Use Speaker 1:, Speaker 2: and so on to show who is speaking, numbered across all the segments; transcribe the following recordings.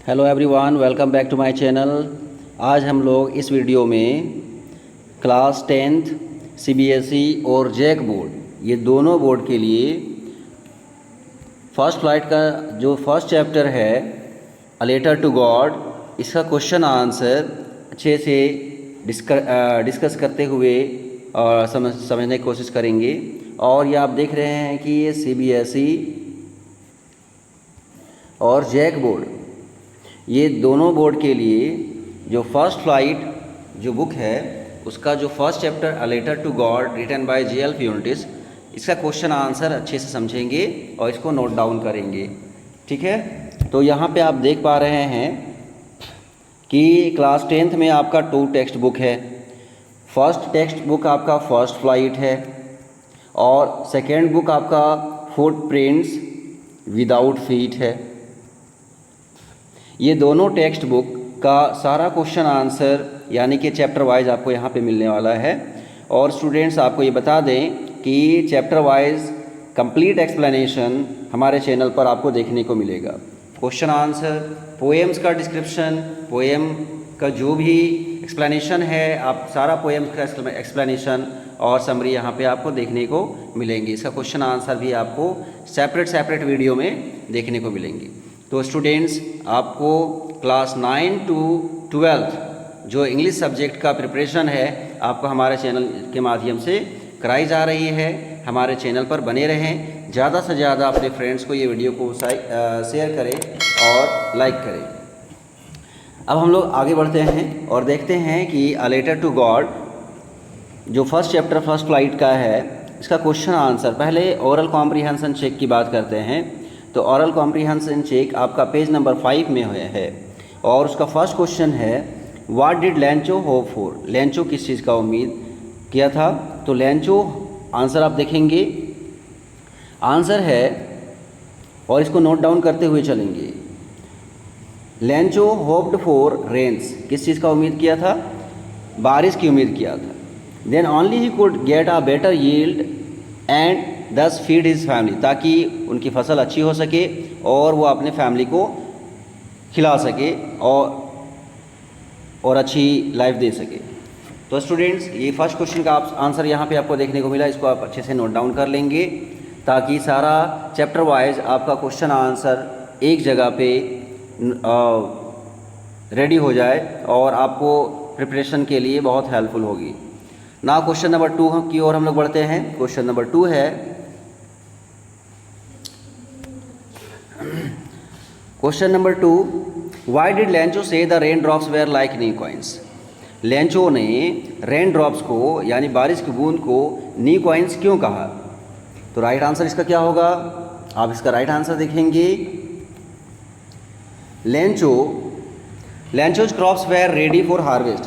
Speaker 1: Hello everyone, welcome back to my channel. आज हम लोग इस वीडियो में क्लास 10th सीबीएसई और जैक बोर्ड ये दोनों बोर्ड के लिए फर्स्ट फ्लाइट का जो फर्स्ट चैप्टर है अ लेटर टू गॉड, इसका क्वेश्चन आंसर अच्छे से डिस्कस करते हुए और समझने की कोशिश करेंगे। और ये आप देख रहे हैं कि ये सीबीएसई और जैक बोर्ड ये दोनों बोर्ड के लिए जो फर्स्ट फ्लाइट जो बुक है उसका जो first chapter a letter to God written by J L. Fuentes, इसका क्वेश्चन आंसर अच्छे से समझेंगे और इसको नोट डाउन करेंगे। ठीक है, तो यहाँ पे आप देख पा रहे हैं कि क्लास 10th में आपका 2 टेक्स्ट बुक है। फर्स्ट टेक्स्ट बुक आपका फर्स्ट फ्लाइट है और सेकेंड बुक आपका फुटप्रिंट्स विदाउट फीट है। ये दोनों टेक्स्ट बुक का सारा क्वेश्चन आंसर यानी कि चैप्टर वाइज आपको यहाँ पे मिलने वाला है। और स्टूडेंट्स, आपको ये बता दें कि चैप्टर वाइज कंप्लीट एक्सप्लेनेशन हमारे चैनल पर आपको देखने को मिलेगा। क्वेश्चन आंसर, पोएम्स का डिस्क्रिप्शन, पोएम का जो भी एक्सप्लेनेशन है, आप सारा पोएम्स का एक्सप्लेनेशन और समरी यहाँ पे आपको देखने को मिलेंगे। इसका क्वेश्चन आंसर भी आपको सेपरेट वीडियो में देखने को मिलेंगे। तो स्टूडेंट्स, आपको क्लास 9 to 12 जो इंग्लिश सब्जेक्ट का प्रिपरेशन है आपको हमारे चैनल के माध्यम से कराई जा रही है। हमारे चैनल पर बने रहें, ज़्यादा से ज़्यादा अपने फ्रेंड्स को ये वीडियो को शेयर करें और लाइक करें। अब हम लोग आगे बढ़ते हैं और देखते हैं कि अ लेटर टू गॉड जो फर्स्ट चैप्टर फर्स्ट फ्लाइट का है इसका क्वेश्चन आंसर। पहले ओरल कॉम्प्रीहेंशन चेक की बात करते हैं। तो ओरल कॉम्प्रीहेंशन चेक आपका पेज नंबर 5 में है और उसका फर्स्ट क्वेश्चन है what did Lencho hope for. Lencho किस चीज़ का उम्मीद किया था? तो लेंचो आंसर आप देखेंगे, आंसर है और इसको नोट डाउन करते हुए चलेंगे। लेंचो होप्ड फॉर रेन्स, किस चीज़ का उम्मीद किया था? बारिश की उम्मीद किया था। Then only he could get a better yield and thus feed his family, ताकि उनकी फसल अच्छी हो सके और वो अपने फैमिली को खिला सके और अच्छी लाइफ दे सके। तो स्टूडेंट्स, ये फर्स्ट क्वेश्चन का आंसर यहाँ पे आपको देखने को मिला। इसको आप अच्छे से नोट डाउन कर लेंगे ताकि सारा चैप्टर वाइज आपका क्वेश्चन आंसर एक जगह पे रेडी हो जाए और आपको प्रिपरेशन के लिए बहुत हेल्पफुल होगी ना। क्वेश्चन नंबर 2 की ओर हम लोग बढ़ते हैं। क्वेश्चन नंबर 2 है, question number 2, why did Lencho say the rain drops were like new coins. Lencho ने रेन ड्रॉप्स को यानी बारिश की बूंद को नी कॉइन्स क्यों कहा? तो राइट आंसर इसका क्या होगा? आप इसका राइट आंसर देखेंगे, Lencho's crops were ready for harvest.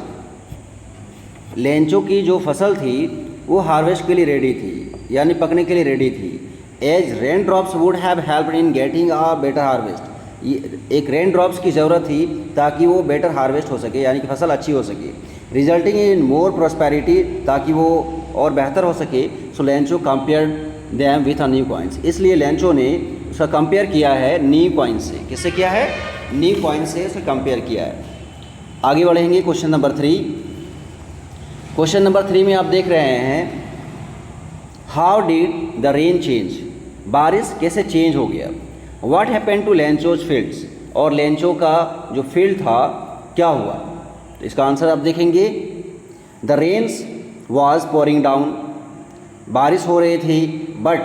Speaker 1: Lencho की जो फसल थी वो हार्वेस्ट के लिए रेडी थी यानी पकने के लिए रेडी थी। As rain drops would have helped in getting a better harvest, एक रेन ड्रॉप्स की ज़रूरत थी ताकि वो बेटर हार्वेस्ट हो सके यानी कि फसल अच्छी हो सके। रिजल्टिंग इन मोर प्रॉस्पेरिटी, ताकि वो और बेहतर हो सके। So Lencho compare them with a new coins, इसलिए लेंचो ने उसका कंपेयर किया है न्यू कॉइन से। किससे किया है? न्यू कॉइन से उसे कंपेयर किया है। आगे बढ़ेंगे क्वेश्चन नंबर 3। क्वेश्चन नंबर 3 में आप देख रहे हैं how did the rain change, बारिश कैसे चेंज हो गया। What happened to Lencho's fields, और लेंचो का जो फील्ड था क्या हुआ? तो इसका आंसर आप देखेंगे, the rains was pouring down, बारिश हो रही थी, but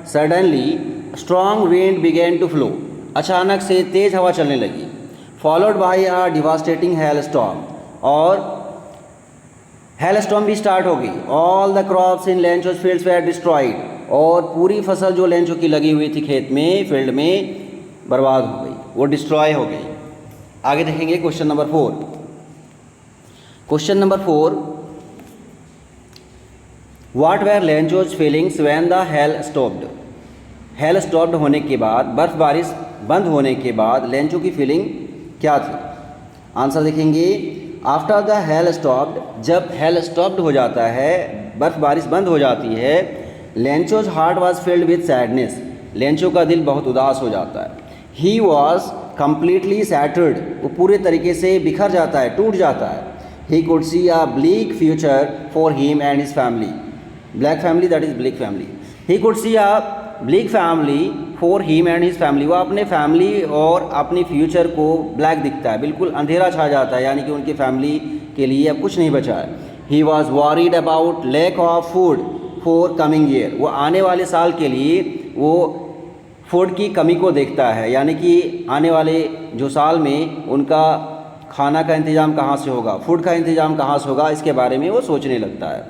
Speaker 1: suddenly strong wind began to flow, अचानक से तेज़ हवा चलने लगी। Followed by a devastating hail storm, और हेल स्टॉर्म भी स्टार्ट हो गई। All the crops in Lencho's fields were destroyed, और पूरी फसल जो लेंचो की लगी हुई थी खेत में, फील्ड में, बर्बाद हो गई, वो डिस्ट्रॉय हो गई। आगे देखेंगे question number 4। Question number 4, what were Lencho's feelings when the hail stopped. Hail stopped होने के बाद, बर्फ बारिश बंद होने के बाद लेंचो की फीलिंग क्या थी? आंसर देखेंगे, आफ्टर द हेल स्टॉप्ड, जब हेल स्टॉप्ड हो जाता है, बर्फ बारिश बंद हो जाती है, Lencho's heart was filled with sadness, Lencho का दिल बहुत उदास हो जाता है। ही वॉज कम्प्लीटली सैटर्ड, वो पूरे तरीके से बिखर जाता है, टूट जाता है। He could see a bleak future for him and his family, black family that is black family. He could see a black family for him and his family, वो अपने फैमिली और अपनी फ्यूचर को ब्लैक दिखता है, बिल्कुल अंधेरा छा जाता है, यानी कि उनकी फैमिली के लिए अब कुछ नहीं बचा है। He was worried about lack of food for coming year, वो आने वाले साल के लिए वो फूड की कमी को देखता है, यानी कि आने वाले जो साल में उनका खाना का इंतज़ाम कहाँ से होगा, फूड का इंतज़ाम कहाँ से होगा, इसके बारे में वो सोचने लगता है।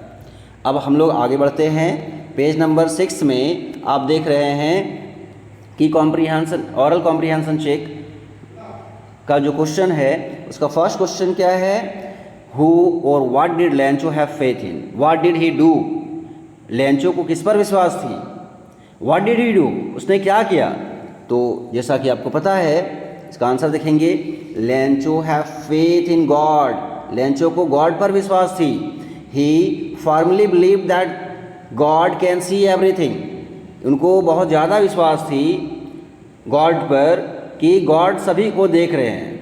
Speaker 1: अब हम लोग आगे बढ़ते हैं। पेज नंबर 6 में आप देख रहे हैं कि कॉम्प्रीहेंशन, ऑरल कॉम्प्रीहेंशन चेक का जो क्वेश्चन है उसका फर्स्ट क्वेश्चन क्या है, हु और what did Lencho have faith in, what did he do, Lencho को किस पर विश्वास थी, व्हाट डिड ही डू, उसने क्या किया। तो जैसा कि आपको पता है इसका आंसर देखेंगे, Lencho have faith in God, Lencho को गॉड पर विश्वास थी। He firmly believe that God can see everything, उनको बहुत ज़्यादा विश्वास थी गॉड पर कि गॉड सभी को देख रहे हैं,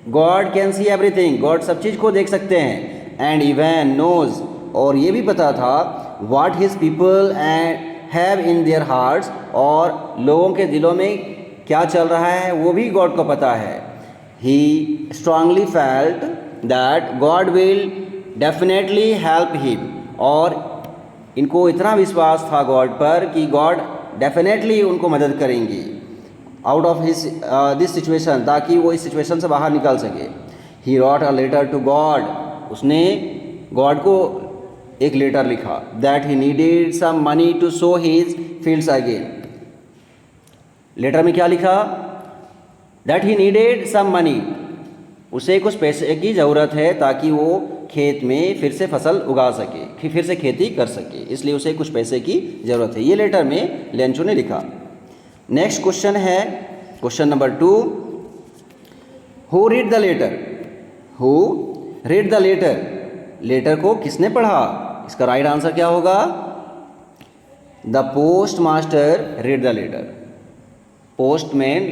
Speaker 1: God can see everything, God सब चीज़ को देख सकते हैं। एंड इवन नोज, और ये भी पता था what his people and have in their hearts, और लोगों के दिलों में क्या चल रहा है वो भी गॉड को पता है। He strongly felt that God will definitely help him, और इनको इतना विश्वास था गॉड पर कि गॉड डेफिनेटली उनको मदद करेंगी out of his this situation, ताकि वो इस सिचुएशन से बाहर निकल सके। He wrote a letter to God, उसने गॉड को एक लेटर लिखा, that he needed some money to sow his fields again. Letter में क्या लिखा, that he needed some money, उसे कुछ पैसे की ज़रूरत है ताकि वो खेत में फिर से फसल उगा सके, फिर से खेती कर सके, इसलिए उसे कुछ पैसे की ज़रूरत है। ये लेटर में लेंचो ने लिखा। नेक्स्ट क्वेश्चन है question number 2, who read the letter, who read the letter, letter को किसने पढ़ा। इसका राइट आंसर क्या होगा, the postmaster read the letter, postman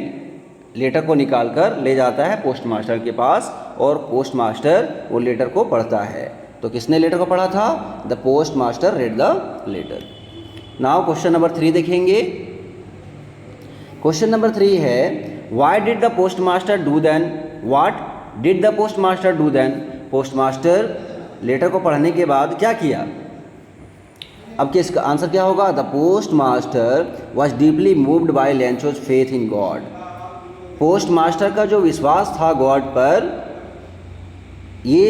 Speaker 1: letter को निकाल कर ले जाता है पोस्ट मास्टर के पास और पोस्ट मास्टर वो लेटर को पढ़ता है। तो किसने लेटर को पढ़ा था, the postmaster read the letter. Now question number 3 देखेंगे। क्वेश्चन नंबर 3 है, why did the postmaster do then, what did the postmaster do then, postmaster letter को पढ़ने के बाद क्या किया। अब क्या इसका आंसर क्या होगा, the post master was deeply moved by Lencho's faith in God, post master का जो विश्वास था गॉड पर, ये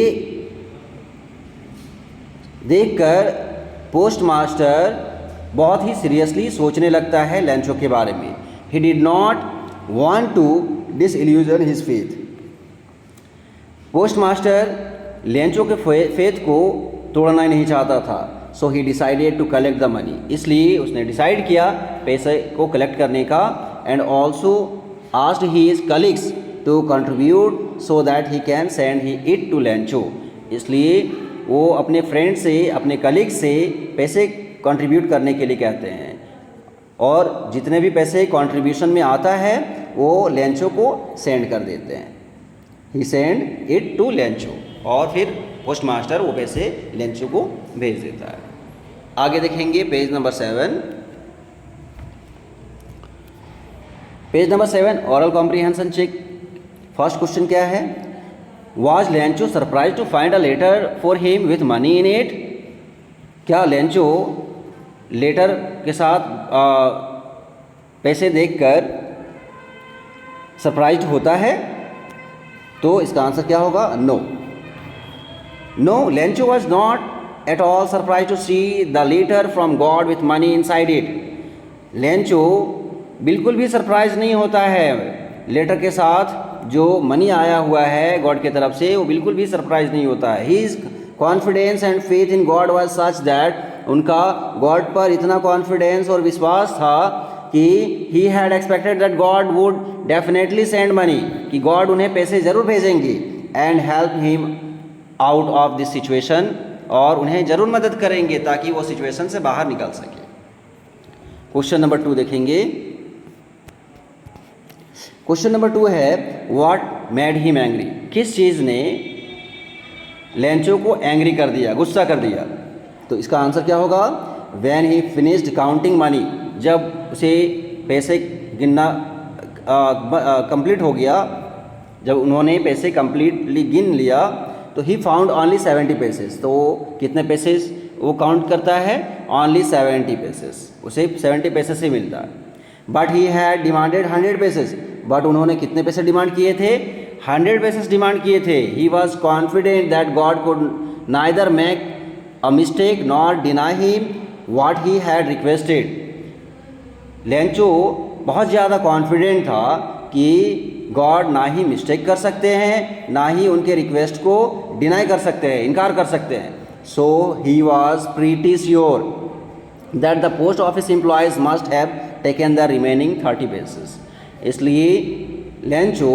Speaker 1: देखकर पोस्ट मास्टर बहुत ही सीरियसली सोचने लगता है लेंचो के बारे में। He did not want to disillusion his faith, post master Lencho के फेथ को तोड़ना ही नहीं चाहता था। So he decided to collect the money, इसलिए उसने डिसाइड किया पैसे को कलेक्ट करने का। And also asked his colleagues to contribute so that he can send it to Lencho, इसलिए वो अपने फ्रेंड से, अपने कलीग से पैसे कंट्रीब्यूट करने के लिए कहते हैं, और जितने भी पैसे कंट्रीब्यूशन में आता है वो लेंचो को सेंड कर देते हैं। ही सेंड इट टू लेंचो, और फिर पोस्ट मास्टर वो पैसे लेंचो को भेज देता है। आगे देखेंगे page number 7। Page number 7 aural comprehension check. First question क्या है, was Lencho surprise to find a letter for him with money in it, क्या लेंचो लेटर के साथ पैसे देखकर सरप्राइज होता है। तो इसका आंसर क्या होगा, no. No, Lencho was not at all surprise to see the letter from God with money inside it. Lencho बिल्कुल भी सरप्राइज नहीं होता है लेटर के साथ जो मनी आया हुआ है गॉड की तरफ से, वो बिल्कुल भी सरप्राइज नहीं होता है। His confidence and faith in God was such that, उनका गॉड पर इतना कॉन्फिडेंस और विश्वास था कि he had expected that God would definitely send money, कि गॉड उन्हें पैसे ज़रूर भेजेंगे, and help him out of this situation, और उन्हें ज़रूर मदद करेंगे ताकि वो सिचुएशन से बाहर निकल सके। क्वेश्चन नंबर 2 देखेंगे। क्वेश्चन नंबर 2 है व्हाट मेड हिम एंग्री, किस चीज़ ने लेंचो को एंग्री कर दिया, गुस्सा कर दिया। तो इसका आंसर क्या होगा, when he finished counting money, जब उसे पैसे गिनना कंप्लीट हो गया, जब उन्होंने पैसे कंप्लीटली गिन लिया, तो ही फाउंड ओनली 70 पैसेस, तो कितने पैसेस वो काउंट करता है, ओनली 70 पैसेस, उसे 70 पैसे से मिलता है। But he had demanded 100 pesos, but उन्होंने कितने पैसे डिमांड किए थे, 100 पैसेस डिमांड किए थे। He was confident that God could neither make a mistake nor deny him what he had requested. Lencho बहुत ज़्यादा कॉन्फिडेंट था कि गॉड ना ही मिस्टेक कर सकते हैं, ना ही उनके रिक्वेस्ट को डिनाई कर सकते हैं, इनकार कर सकते हैं। So he was pretty sure that the post office employees must have taken the remaining 30 pesos. इसलिए लेंचो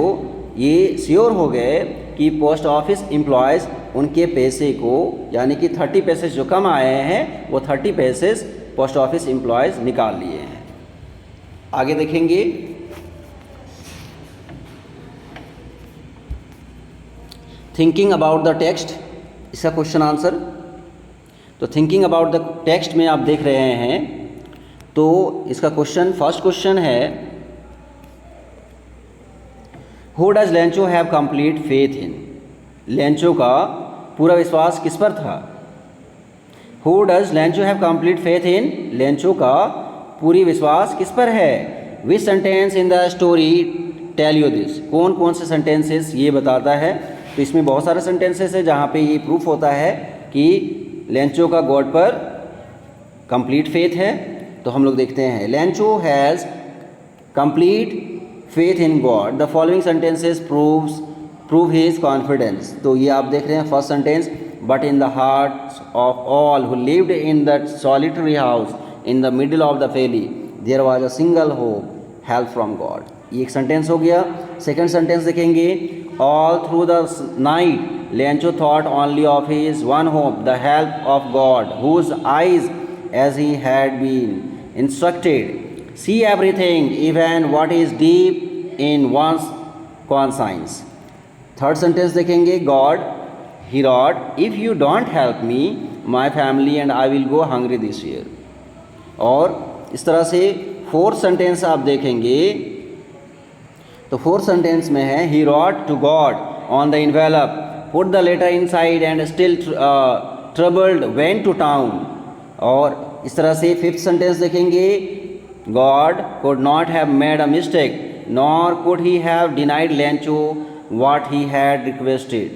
Speaker 1: ये श्योर हो गए कि पोस्ट ऑफिस एम्प्लॉयज़ उनके पैसे को, यानी कि 30 पैसेस जो कम आए हैं, वो 30 पैसेस पोस्ट ऑफिस एम्प्लॉयज़ निकाल लिए हैं। आगे देखेंगे, थिंकिंग अबाउट द टेक्स्ट, इसका क्वेश्चन आंसर। तो थिंकिंग अबाउट द टेक्स्ट में आप देख रहे हैं, तो इसका क्वेश्चन, फर्स्ट क्वेश्चन है who does Lencho have complete faith in, Lencho का पूरा विश्वास किस पर था। Who does Lencho have complete faith in, Lencho का पूरी विश्वास किस पर है। Which sentence in the story tell you this, कौन कौन से सेंटेंसेस ये बताता है। तो इसमें बहुत सारे सेंटेंसेस है जहाँ पे ये प्रूफ होता है कि लेंचो का गॉड पर कंप्लीट फेथ है। तो हम लोग देखते हैं, Lencho has complete faith in God, the following sentences prove his confidence. तो ये आप देख रहे हैं first sentence, but in the hearts of all who lived in that solitary house in the middle of the valley there was a single hope, help from God. ये एक sentence हो गया। सेकंड सेंटेंस देखेंगे, all through the night Lencho thought only of his one hope, the help of God, whose eyes as he had been instructed see everything even what is deep in one's conscience। Third sentence देखेंगे, God he wrote, if you don't help me my family and I will go hungry this year। और इस तरह से fourth sentence आप देखेंगे, तो fourth sentence में है he wrote to God on the envelope, put the letter inside and still troubled went to town। और इस तरह से फिफ्थ सेंटेंस देखेंगे, God could not have made a mistake, nor could he have denied Lencho what he had requested।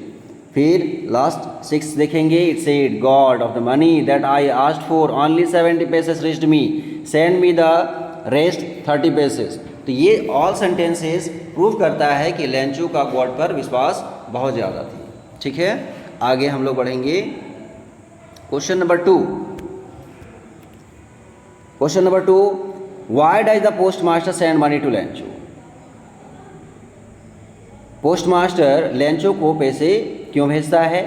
Speaker 1: फिर last six देखेंगे, it said, God of the money that I asked for only 70 पैसेस reached me, send me the rest 30 पैसेस। तो ये all sentences prove करता है कि Lencho का God पर विश्वास बहुत ज़्यादा थी। ठीक है, आगे हम लोग बढ़ेंगे। Question number 2, question number 2, Why does the postmaster send money to Lencho. Postmaster Lencho को पैसे क्यों भेजता है।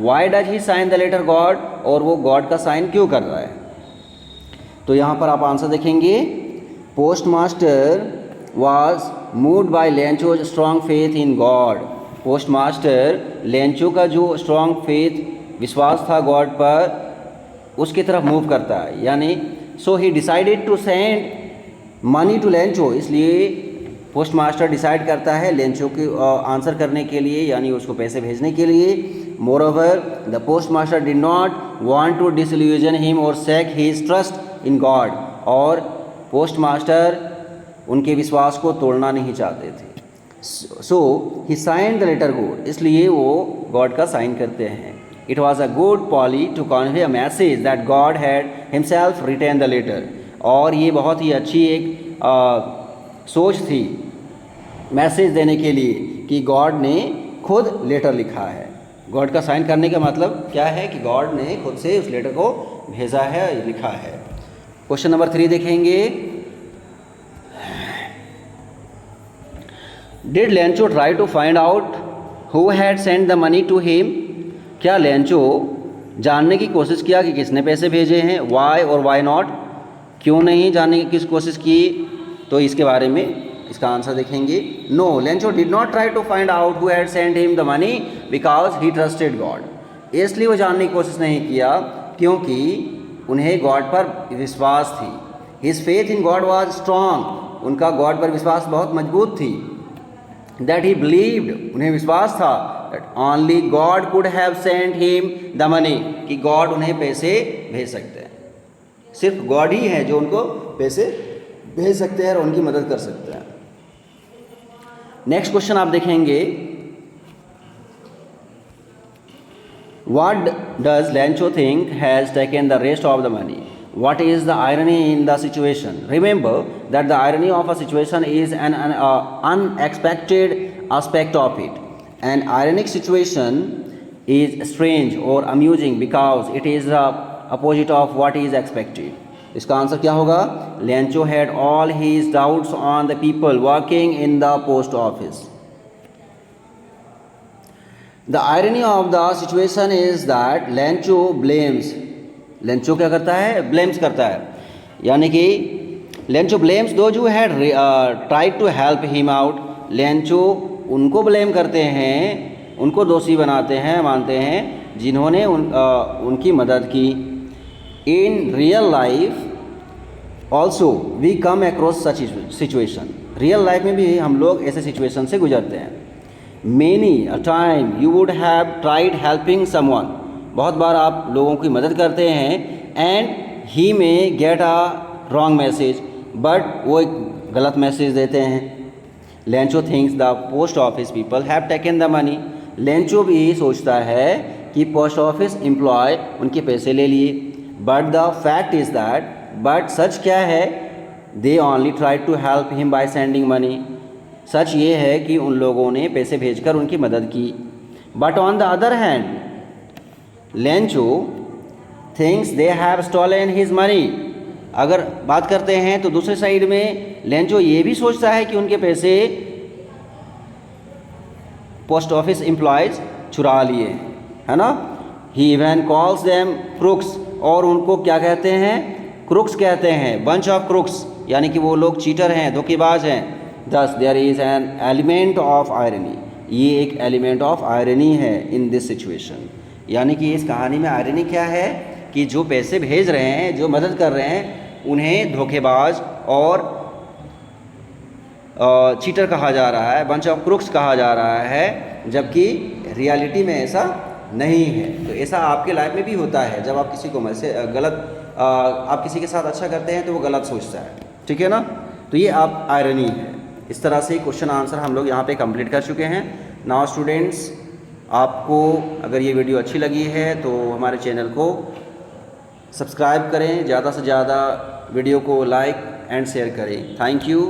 Speaker 1: Why does he sign the letter God, और वो गॉड का साइन क्यों कर रहा है। तो यहाँ पर आप आंसर देखेंगे, postmaster was moved by Lencho's strong faith in God. Postmaster Lencho का जो स्ट्रॉन्ग फेथ, विश्वास था गॉड पर, उसकी तरफ मूव करता है। यानी so he decided to send money to Lencho, इसलिए पोस्टमास्टर डिसाइड करता है लेंचो के आंसर करने के लिए, यानी उसको पैसे भेजने के लिए। Moreover the postmaster did not want to disillusion him और shake his trust in God, और पोस्टमास्टर उनके विश्वास को तोड़ना नहीं चाहते थे। So he sign the letter God, इसलिए वो गॉड का साइन करते हैं। It was a good ploy to convey a message that God had himself written the letter, और ये बहुत ही अच्छी एक सोच थी मैसेज देने के लिए कि गॉड ने खुद लेटर लिखा है। गॉड का साइन करने का मतलब क्या है कि गॉड ने खुद से उस लेटर को भेजा है, लिखा है। क्वेश्चन नंबर 3 देखेंगे, did Lencho try to find out who had send the money to him. क्या लेंचो जानने की कोशिश किया कि किसने पैसे भेजे हैं। वाई और वाई नॉट, क्यों नहीं जानने की किस कोशिश की। तो इसके बारे में इसका आंसर देखेंगे, no Lencho did not try to find out who had sent him the money because he trusted God. इसलिए वो जानने की कोशिश नहीं किया क्योंकि उन्हें गॉड पर विश्वास थी। His faith in God was strong, उनका गॉड पर विश्वास बहुत मजबूत थी। दैट ही बिलीव्ड, उन्हें विश्वास था that only God could have sent him the money, कि गॉड उन्हें पैसे भेज सकते हैं, सिर्फ गॉड ही है जो उनको पैसे भेज सकते हैं और उनकी मदद कर सकते हैं। नेक्स्ट क्वेश्चन आप देखेंगे, What does Lancho think has taken the rest of the money? What is the irony in the situation? Remember that the irony of a situation is an unexpected aspect of it. An ironic situation is strange or amusing because it is the opposite of what is expected. इसका answer क्या होगा? Lancho had all his doubts on the people working in the post office. The irony of the situation is that Lancho blames. Lancho क्या करता है? Blames करता है, यानी कि Lancho blames those who had tried to help him out. Lancho उनको blame करते हैं, उनको दोषी बनाते हैं, मानते हैं जिन्होंने उनकी मदद की। In real life also we come across such situation. Real life में भी हम लोग ऐसे situation से गुजरते हैं। Many a time you would have tried helping someone. बहुत बार आप लोगों की मदद करते हैं and he may get a wrong message, but वो एक गलत मैसेज देते हैं। Lancho thinks the post office people have taken the money. Lancho भी सोचता है कि पोस्ट ऑफिस एम्प्लॉय उनके पैसे ले लिए, but the fact is that, but सच क्या है, they only tried to help him by sending money. सच ये है कि उन लोगों ने पैसे भेजकर उनकी मदद की। But on the other hand Lencho thinks they have stolen his money. अगर बात करते हैं तो दूसरे साइड में लेंचो ये भी सोचता है कि उनके पैसे पोस्ट ऑफिस एम्प्लॉयज़ चुरा लिए, है ना। ही इवन कॉल्स देम क्रुक्स, और उनको क्या कहते हैं? क्रुक्स कहते हैं, बंच ऑफ क्रुक्स, यानी कि वो लोग चीटर हैं, धोखेबाज हैं। Thus there is an element of irony. ये एक एलिमेंट ऑफ आयरनी है इन दिस सिचुएशन, यानी कि इस कहानी में आयरनी क्या है कि जो पैसे भेज रहे हैं, जो मदद कर रहे हैं, उन्हें धोखेबाज और चीटर कहा जा रहा है, बंच ऑफ क्रुक्स कहा जा रहा है, जबकि रियलिटी में ऐसा नहीं है। तो ऐसा आपके लाइफ में भी होता है, जब आप किसी को आप किसी के साथ अच्छा करते हैं तो वो गलत सोचता है, ठीक है ना। तो ये आप आयरनी है। इस तरह से क्वेश्चन आंसर हम लोग यहाँ पे कंप्लीट कर चुके हैं। नाउ स्टूडेंट्स, आपको अगर ये वीडियो अच्छी लगी है तो हमारे चैनल को सब्सक्राइब करें, ज़्यादा से ज़्यादा वीडियो को लाइक एंड शेयर करें। Thank you.